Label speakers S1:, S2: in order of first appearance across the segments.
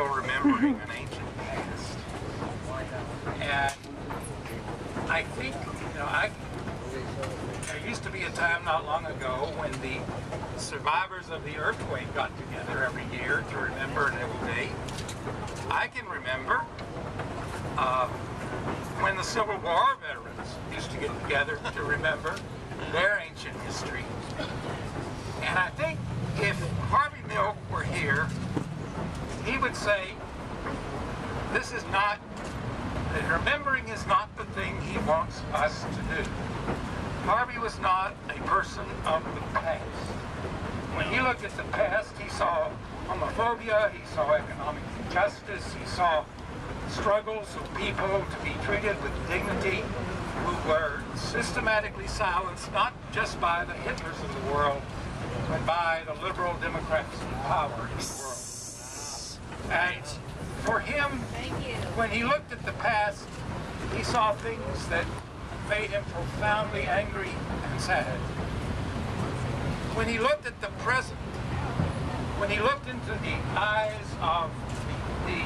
S1: remembering an ancient past. And I think, there used to be a time not long ago when the survivors of the earthquake got together every year to remember an evil day. I can remember when the Civil War veterans used to get together to remember their ancient history. And I think if Harvey Milk were here, he would say, this is not, remembering is not the thing he wants us to do. Harvey was not a person of the past. When he looked at the past, he saw homophobia, he saw economic injustice, he saw struggles of people to be treated with dignity, who were systematically silenced, not just by the Hitlers of the world, but by the liberal Democrats in power in the world. And for him, when he looked at the past, he saw things that made him profoundly angry and sad. When he looked at the present, when he looked into the eyes of the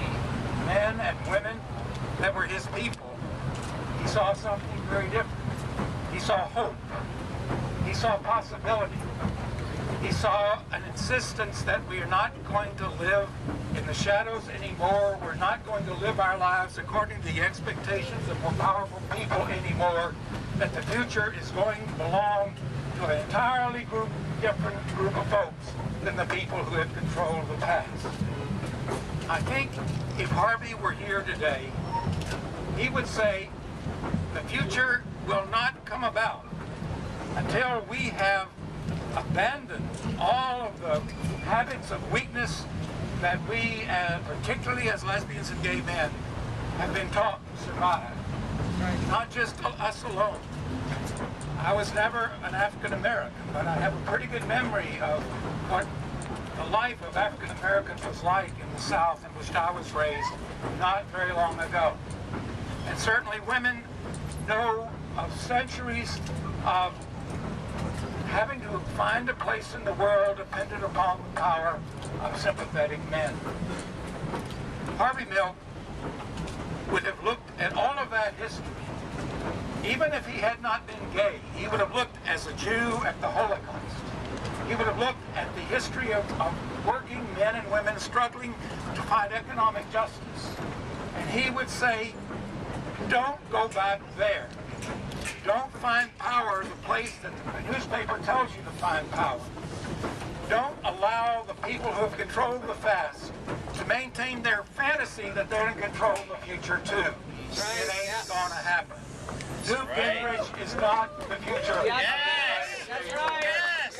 S1: men and women that were his people, he saw something very different. He saw hope. He saw possibility. He saw an insistence that we are not going to live in the shadows anymore. We're not going to live our lives according to the expectations of more powerful people anymore. That the future is going to belong to an entirely different group of folks than the people who have controlled the past. I think if Harvey were here today, he would say the future will not come about until we have abandoned all of the habits of weakness that we, particularly as lesbians and gay men, have been taught to survive. Not just us alone. I was never an African American, but I have a pretty good memory of what the life of African Americans was like in the South in which I was raised not very long ago. And certainly women know of centuries of having to find a place in the world dependent upon the power of sympathetic men. Harvey Milk would have looked at all of that history. Even if he had not been gay, he would have looked as a Jew at the Holocaust. He would have looked at the history of working men and women struggling to find economic justice. And he would say, don't go back there. Don't find power the place that the newspaper tells you to find power. Don't allow the people who have controlled the past to maintain their fantasy that they're in control of the future too. It ain't gonna happen. Newt Gingrich is not the future.
S2: Yes! That's right! Yes!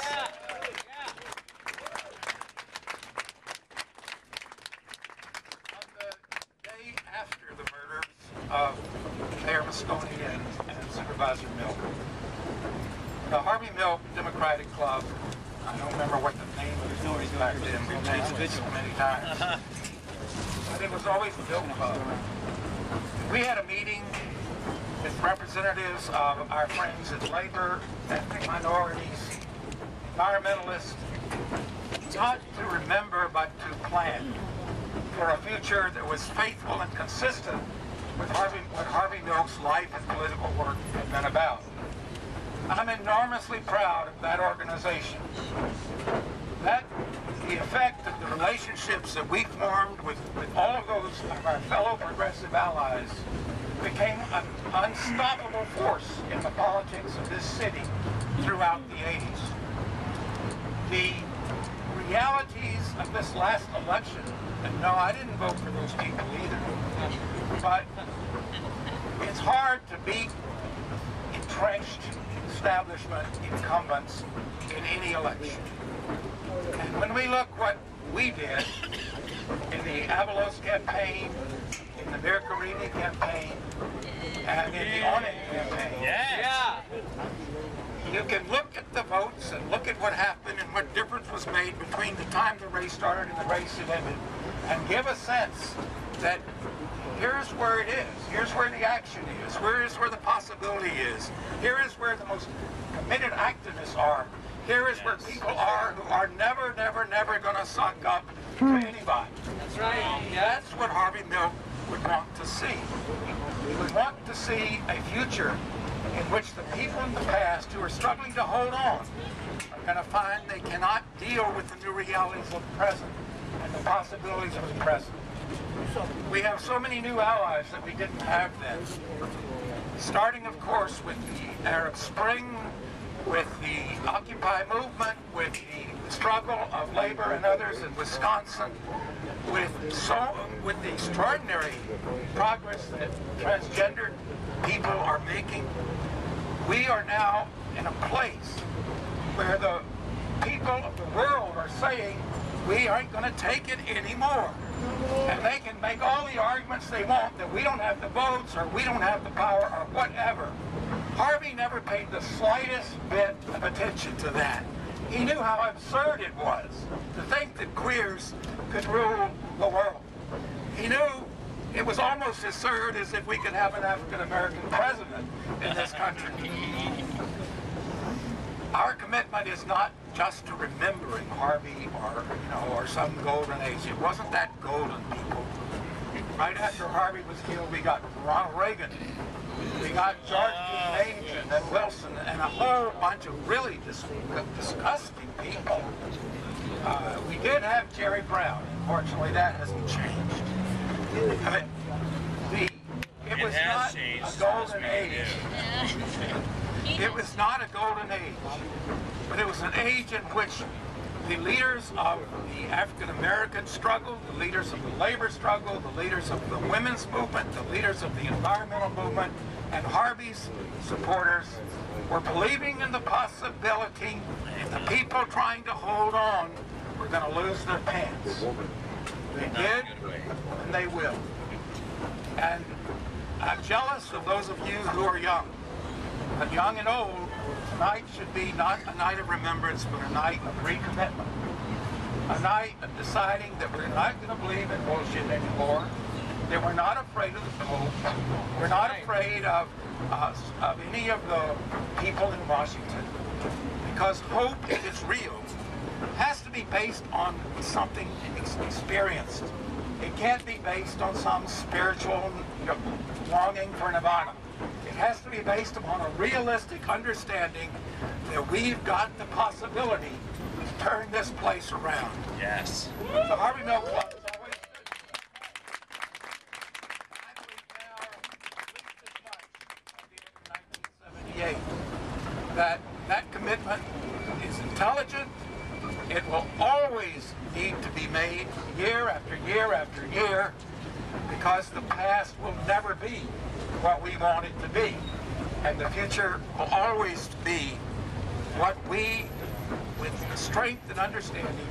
S1: On the day after the murders of Mayor Moscone and Supervisor Milk, the Harvey Milk Democratic Club, I don't remember what the name of it was back then, we've changed it so many times, but it was always the Milk Club. We had a meeting with representatives of our friends in labor, ethnic minorities, environmentalists, not to remember but to plan for a future that was faithful and consistent with what Harvey Milk's life and political work had been about. I'm enormously proud of that organization. That the effect of the relationships that we formed with all of those of our fellow progressive allies became an unstoppable force in the politics of this city throughout the 80s. The realities of this last election, and no, I didn't vote for those people either, but it's hard to beat entrenched establishment incumbents in any election. And when we look what we did in the Avalos campaign, in the Vircarini campaign, and in the Onin campaign.
S2: Yeah.
S1: You can look at the votes and look at what happened and what difference was made between the time the race started and the race it ended, and give a sense that here's where it is, here's where the action is, here's where the possibility is, here is where the most committed activists are Here is where people are who are never, never, never going to suck up to anybody.
S2: That's right.
S1: That's what Harvey Milk would want to see. He would want to see a future in which the people in the past who are struggling to hold on are going to find they cannot deal with the new realities of the present and the possibilities of the present. We have so many new allies that we didn't have then. Starting, of course, with the Arab Spring, with the Occupy movement, with the struggle of labor and others in Wisconsin, with the extraordinary progress that transgendered people are making. We are now in a place where the people of the world are saying we aren't going to take it anymore. And they can make all the arguments they want that we don't have the votes or we don't have the power or whatever. Harvey never paid the slightest bit of attention to that. He knew how absurd it was to think that queers could rule the world. He knew it was almost as absurd as if we could have an African-American president in this country. Our commitment is not just to remembering Harvey or some golden age. It wasn't that golden, people. Right after Harvey was killed, we got Ronald Reagan. We got George Bush and Wilson and a whole bunch of really disgusting people. We did have Jerry Brown. Unfortunately, that hasn't changed. It was not a golden age. It was not a golden age, but it was an age in which the leaders of the African-American struggle, the leaders of the labor struggle, the leaders of the women's movement, the leaders of the environmental movement, and Harvey's supporters were believing in the possibility that the people trying to hold on were going to lose their pants. They did, and they will. And I'm jealous of those of you who are young. But young and old, tonight should be not a night of remembrance, but a night of recommitment. A night of deciding that we're not going to believe in bullshit anymore, that we're not afraid of the Pope, we're not afraid of any of the people in Washington, because hope, if it's real, has to be based on something experienced. It can't be based on some spiritual longing for nirvana. It has to be based upon a realistic understanding that we've got the possibility to turn this place around.
S2: Yes.
S1: The Harvey Milk Club has always stood. I believe now, at least as much as the end of 1978, that commitment is intelligent. It will always need to be made year after year after year, because the past will never be what we want it to be. And the future will always be what we, with strength and understanding,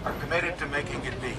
S1: are committed to making it be.